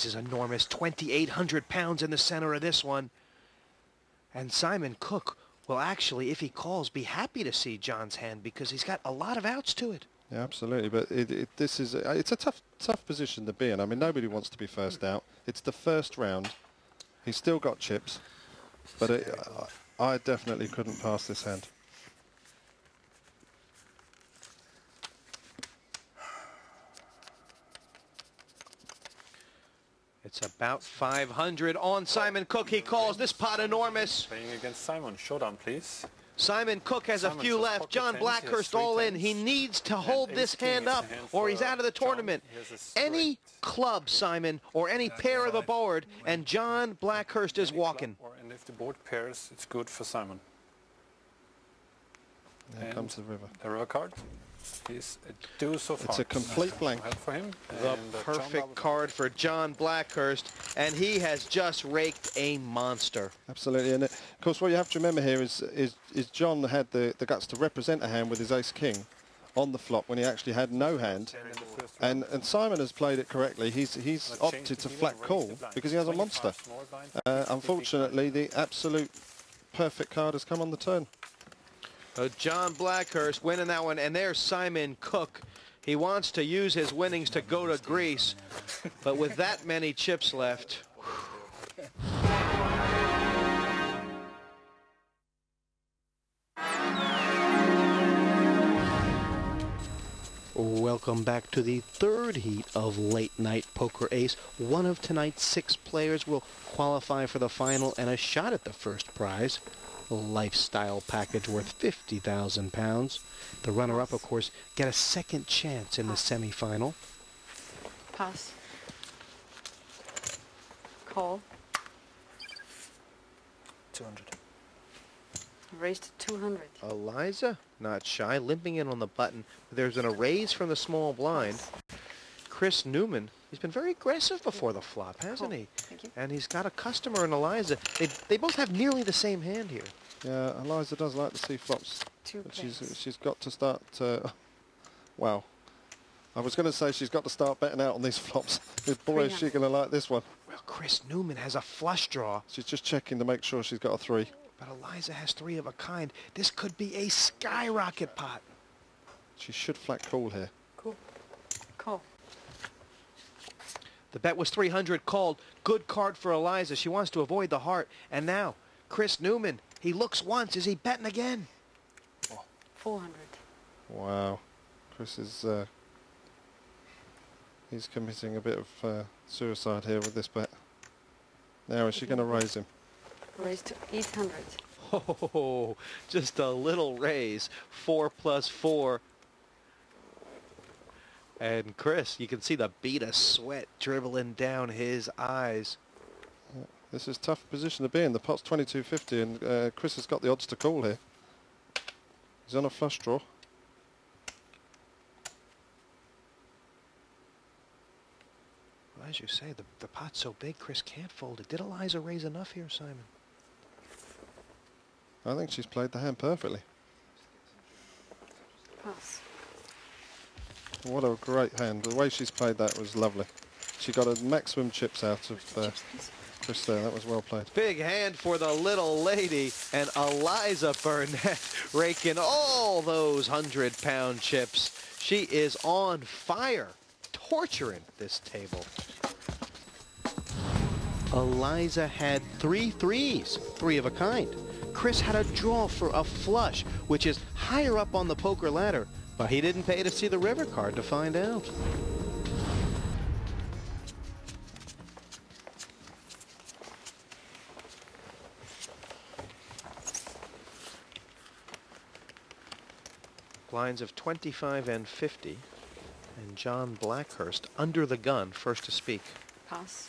This is enormous, 2,800 pounds in the center of this one. And Simon Cook will actually, if he calls, be happy to see John's hand because he's got a lot of outs to it. Yeah, absolutely. But it's a tough position to be in. I mean, nobody wants to be first out. It's the first round. He's still got chips, but I definitely couldn't pass this hand. It's about 500 on Simon Cook. He calls this pot enormous. Playing against Simon. Showdown, please. Simon Cook has a few left. John Blackhurst all in. He needs to hold this hand up or he's out of the tournament. Any club, Simon, or any pair of the board, and John Blackhurst is walking. And if the board pairs, it's good for Simon. Here comes the river. The river card. He's a deuce of hearts. It's a complete blank. For him. The perfect card for John Blackhurst, and he has just raked a monster. Absolutely, and of course what you have to remember here is John had the guts to represent a hand with his ace-king on the flop when he actually had no hand, and Simon has played it correctly. He's opted to flat call because he has a monster. Unfortunately, the absolute perfect card has come on the turn. John Blackhurst winning that one, and there's Simon Cook. He wants to use his winnings to go to Greece, but with that many chips left. Welcome back to the third heat of Late Night Poker Ace. One of tonight's 6 players will qualify for the final and a shot at the first prize. A lifestyle package worth 50,000 pounds. The runner-up, of course, get a second chance in the semi-final. Pass. Call. 200. Raise to 200. Eliza, not shy, limping in on the button. There's been a raise from the small blind. Chris Newman, he's been very aggressive before the flop, hasn't he? Thank you. And he's got a customer in Eliza. They both have nearly the same hand here. Yeah, Eliza does like to see flops. But she's got to start. Wow, I was going to say she's got to start betting out on these flops. Boy, is she going to like this one. Well, Chris Newman has a flush draw. She's just checking to make sure she's got a 3. But Eliza has 3 of a kind. This could be a skyrocket pot. She should flat call here. Cool. Call. The bet was 300 called. Good card for Eliza. She wants to avoid the heart. And now, Chris Newman, he looks once. Is he betting again? 400. Wow. Chris is... he's committing a bit of suicide here with this bet. Now, is she going to raise him? Raise to 800. Oh, just a little raise. 4 plus 4. And Chris, you can see the bead of sweat dribbling down his eyes. Yeah, this is a tough position to be in. The pot's 2250 and Chris has got the odds to call here. He's on a flush draw. Well, as you say, the pot's so big, Chris can't fold it. Did Eliza raise enough here, Simon? I think she's played the hand perfectly. Pass. What a great hand. The way she's played that was lovely. She got a maximum chips out of Chris there. That was well played. Big hand for the little lady, and Eliza Burnett raking all those 100-pound chips. She is on fire, torturing this table. Eliza had 3 threes, 3 of a kind. Chris had a draw for a flush, which is higher up on the poker ladder, but he didn't pay to see the river card to find out. Blinds of 25 and 50, and John Blackhurst under the gun, first to speak. Pass.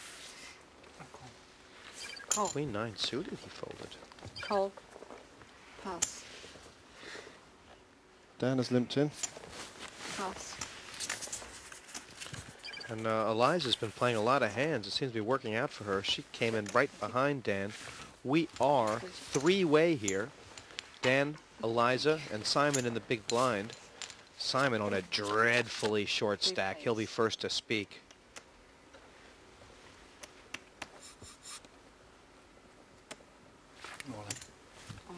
Call. Queen 9 suited, he folded. Call. Pass. Dan has limped in. Pass. And Eliza's been playing a lot of hands. It seems to be working out for her. She came in right behind Dan. We are 3-way here. Dan, Eliza, and Simon in the big blind. Simon on a dreadfully short stack. He'll be first to speak.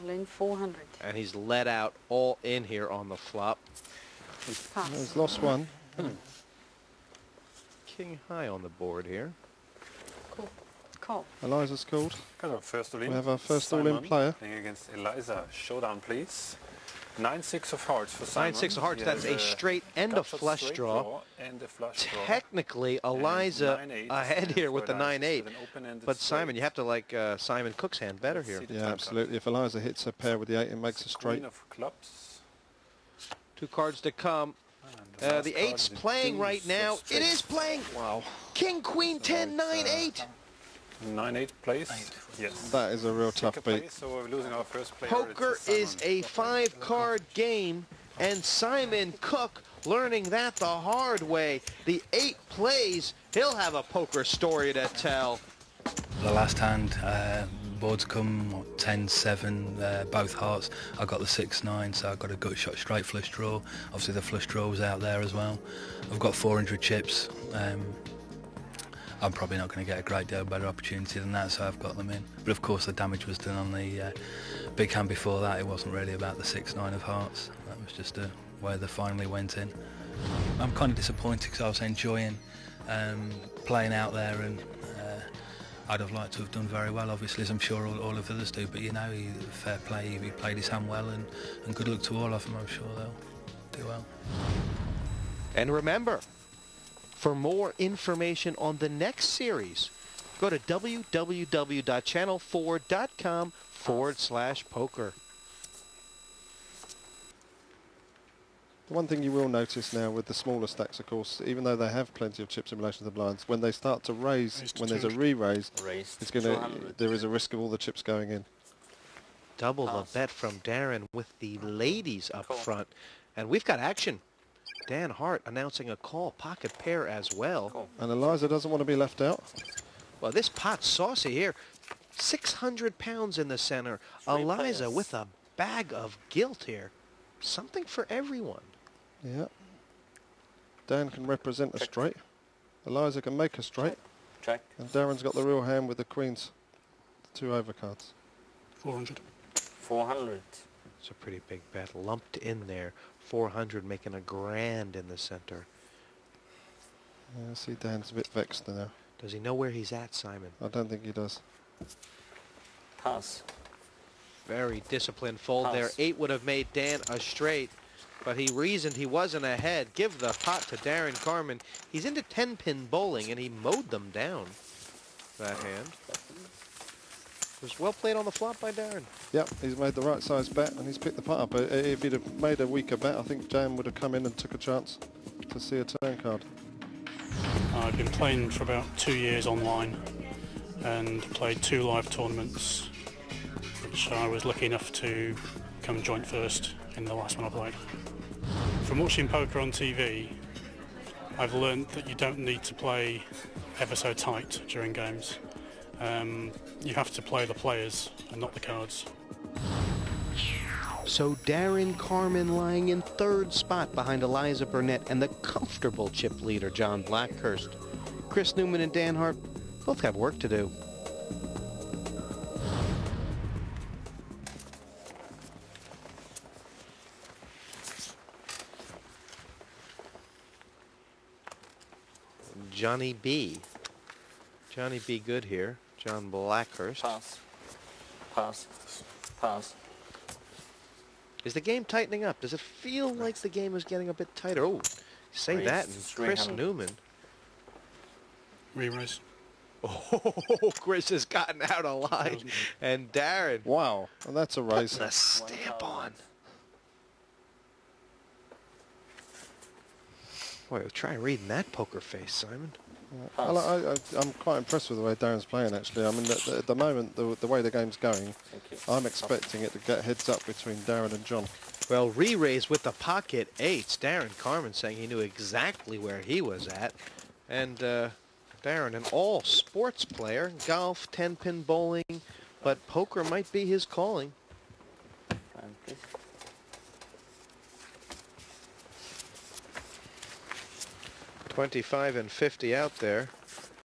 All in 400. And he's let out all in here on the flop. Pass. He's lost one. King high on the board here. Call. Call. Eliza's called. Got our first all-in. We have our first all-in Simon player. playing against Eliza. Showdown, please. 9-6 of hearts for Simon. 9-6 of hearts. He That's has a straight and a gut shot flush straight draw. and a flush draw. Technically, And Eliza 9-8 ahead here with the for Eliza 9-8. with an open-ended But Simon, straight. you have to like Simon Cook's hand better Let's here. see the Yeah, time absolutely. If Eliza hits her pair with the 8, it makes a straight. Queen of clubs. 2 cards to come. And last The card 8's is the playing deuce right of now. It straight. is playing. Wow. King, Queen, 10, 9, 8. 9-8 plays. Yes. That is a real tough Take a beat. play, so we're losing our first player. Poker It's is Simon. a 5-card game, and Simon Cook learning that the hard way. The 8 plays, he'll have a poker story to tell. The last hand, boards come 10-7, both hearts. I got the 6-9, so I got a gut shot straight flush draw. Obviously the flush draw was out there as well. I've got 400 chips. I'm probably not going to get a great deal better opportunity than that, so I've got them in. But of course the damage was done on the big hand before that. It wasn't really about the 6-9 of hearts. That was just where they finally went in. I'm kind of disappointed because I was enjoying playing out there, and I'd have liked to have done very well, obviously, as I'm sure all of others do. But you know, fair play, he played his hand well, and good luck to all of them. I'm sure they'll do well. And remember, for more information on the next series, go to www.channel4.com/poker. The one thing you will notice now with the smaller stacks, of course, even though they have plenty of chips in relation to the blinds, when they start to raise, when there's a re-raise, it's going to, there is a risk of all the chips going in. Double the bet from Darren with the ladies up front. And we've got action. Dan Hart announcing a call, pocket pair as well. And Eliza doesn't want to be left out. Well, this pot's saucy here. 600 pounds in the center. Eliza with a bag of guilt here. Something for everyone. Yeah. Dan can represent a straight. Eliza can make a straight. Check. And Darren's got the real hand with the queens. 2 overcards. 400. 400. It's a pretty big bet lumped in there. 400 making a grand in the center. Yeah, I see Dan's a bit vexed now. Does he know where he's at, Simon? I don't think he does. Pass. Very disciplined fold there. Pass. 8 would have made Dan a straight, but he reasoned he wasn't ahead. Give the pot to Darren Carman. He's into 10-pin bowling, and he mowed them down, that hand. It was well played on the flop by Darren. Yep, he's made the right size bet and he's picked the pot up. If he'd have made a weaker bet, I think Dan would have come in and took a chance to see a turn card. I've been playing for about 2 years online and played 2 live tournaments, which I was lucky enough to come joint first in the last one I played. From watching poker on TV, I've learned that you don't need to play ever so tight during games. You have to play the players and not the cards. So Darren Carman lying in 3rd spot behind Eliza Burnett and the comfortable chip leader John Blackhurst. Chris Newman and Dan Hart both have work to do. Johnny B. Johnny B. good here. John Blackhurst. Pass. Pass. Pass. Is the game tightening up? Does it feel like the game is getting a bit tighter? Oh, say Raise that, and Chris 300. Newman. Re-raise. Oh, Chris has gotten out of line. And Darren Wow, and that's a raise. putting a stamp on. Boy, try reading that poker face, Simon. I'm quite impressed with the way Darren's playing, actually. I mean, at the moment, the way the game's going, Thank you. I'm expecting it to get heads up between Darren and John. Well, re-raise with the pocket 8s. Darren Carman saying he knew exactly where he was at. And Darren, an all-sports player, golf, 10-pin bowling, but poker might be his calling. And please. 25 and 50 out there.